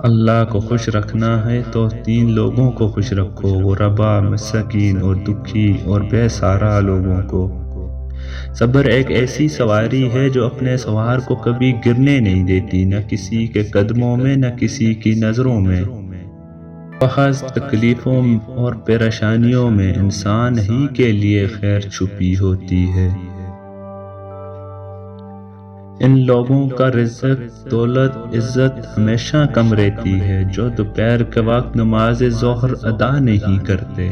اللہ کو خوش رکھنا ہے تو 3 لوگوں کو خوش رکھو، غربا، مسکین اور دکھی اور بے سہارا لوگوں کو۔ صبر ایک ایسی سواری ہے جو اپنے سوار کو کبھی گرنے نہیں دیتی، نہ کسی کے قدموں میں نہ کسی کی نظروں میں۔ محض تکلیفوں اور پریشانیوں میں انسان ہی کے لیے خیر چھپی ہوتی ہے۔ ان لوگوں کا رزق، دولت، عزت ہمیشہ کم رہتی ہے جو دوپہر کے وقت نماز ظہر ادا نہیں کرتے۔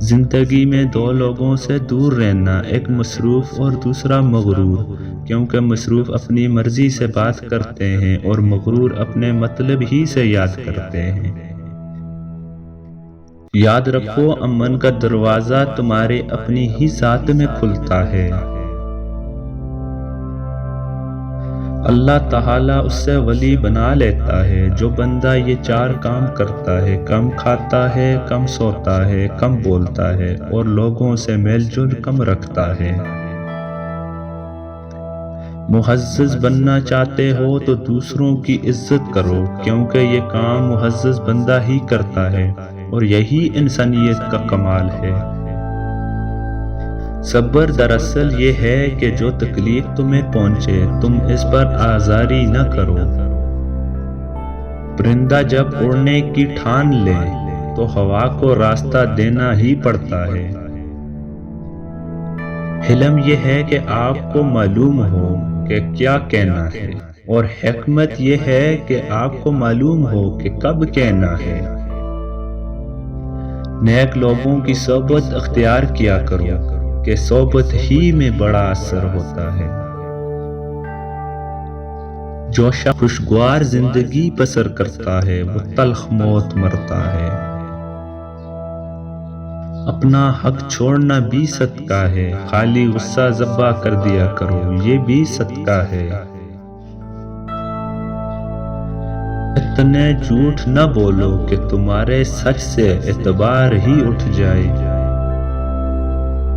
زندگی میں 2 لوگوں سے دور رہنا، ایک مصروف اور دوسرا مغرور، کیونکہ مصروف اپنی مرضی سے بات کرتے ہیں اور مغرور اپنے مطلب ہی سے یاد کرتے ہیں۔ یاد رکھو، امن کا دروازہ تمہاری اپنی ہی ذات میں کھلتا ہے۔ اللہ تعالیٰ اس سے ولی بنا لیتا ہے جو بندہ یہ 4 کام کرتا ہے: کم کھاتا ہے، کم سوتا ہے، کم بولتا ہے اور لوگوں سے میل جول کم رکھتا ہے۔ معزز بننا چاہتے ہو تو دوسروں کی عزت کرو، کیونکہ یہ کام معزز بندہ ہی کرتا ہے اور یہی انسانیت کا کمال ہے۔ صبر دراصل یہ ہے کہ جو تکلیف تمہیں پہنچے تم اس پر آزاری نہ کرو۔ پرندہ جب اڑنے کی ٹھان لے تو ہوا کو راستہ دینا ہی پڑتا ہے۔ حلم یہ ہے کہ آپ کو معلوم ہو کہ کیا کہنا ہے، اور حکمت یہ ہے کہ آپ کو معلوم ہو کہ کب کہنا ہے۔ نیک لوگوں کی صحبت اختیار کیا کرو کہ صحبت ہی میں بڑا اثر ہوتا ہے۔ جو شخص خوشگوار زندگی بسر کرتا ہے وہ تلخ موت مرتا ہے۔ اپنا حق چھوڑنا بھی صدقہ ہے، خالی غصہ ذبح کر دیا کرو، یہ بھی صدقہ ہے۔ اتنے جھوٹ نہ بولو کہ تمہارے سچ سے اعتبار ہی اٹھ جائے۔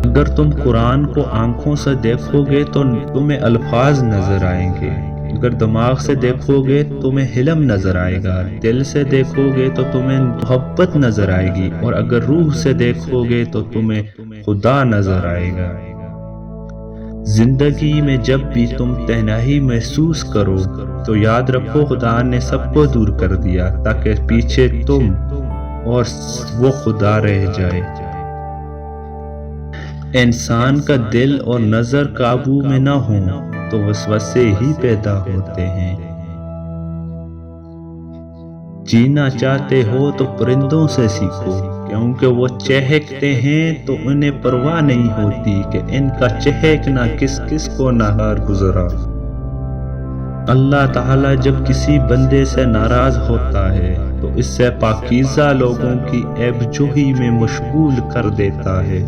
اگر تم قرآن کو آنکھوں سے دیکھو گے تو تمہیں الفاظ نظر آئیں گے، اگر دماغ سے دیکھو گے تمہیں حلم نظر آئے گا، دل سے دیکھو گے تو تمہیں محبت نظر آئے گی، اور اگر روح سے دیکھو گے تو تمہیں خدا نظر آئے گا۔ زندگی میں جب بھی تم تنہائی محسوس کرو تو یاد رکھو خدا نے سب کو دور کر دیا تاکہ پیچھے تم اور وہ خدا رہ جائے۔ انسان کا دل اور نظر قابو میں نہ ہوں تو وسوسے ہی پیدا ہوتے ہیں۔ جینا چاہتے ہو تو پرندوں سے سیکھو، کیونکہ وہ چہکتے ہیں تو انہیں پرواہ نہیں ہوتی کہ ان کا چہکنا کس کس کو ناگہار گزرا۔ اللہ تعالیٰ جب کسی بندے سے ناراض ہوتا ہے تو اس سے پاکیزہ لوگوں کی عیب جوئی میں مشغول کر دیتا ہے۔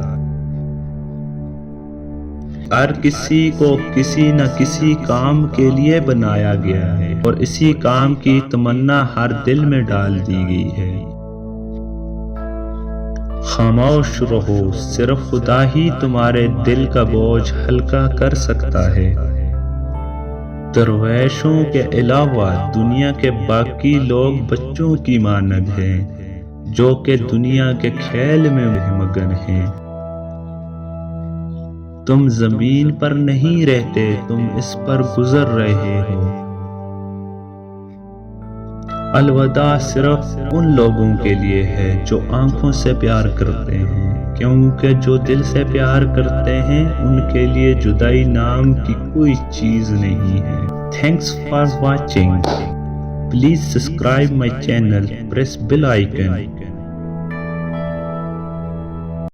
ہر کسی کو کسی نہ کسی کام کے لیے بنایا گیا ہے اور اسی کام کی تمنا ہر دل میں ڈال دی گئی ہے۔ خاموش رہو، صرف خدا ہی تمہارے دل کا بوجھ ہلکا کر سکتا ہے۔ درویشوں کے علاوہ دنیا کے باقی لوگ بچوں کی مانند ہیں جو کہ دنیا کے کھیل میں مگن ہیں۔ تم زمین پر نہیں رہتے، تم اس پر گزر رہے ہو۔ الوداع صرف ان لوگوں کے لیے ہے جو آنکھوں سے پیار کرتے ہیں، کیونکہ جو دل سے پیار کرتے ہیں ان کے لیے جدائی نام کی کوئی چیز نہیں ہے۔ Thanks for watching. Please subscribe my channel, press bell icon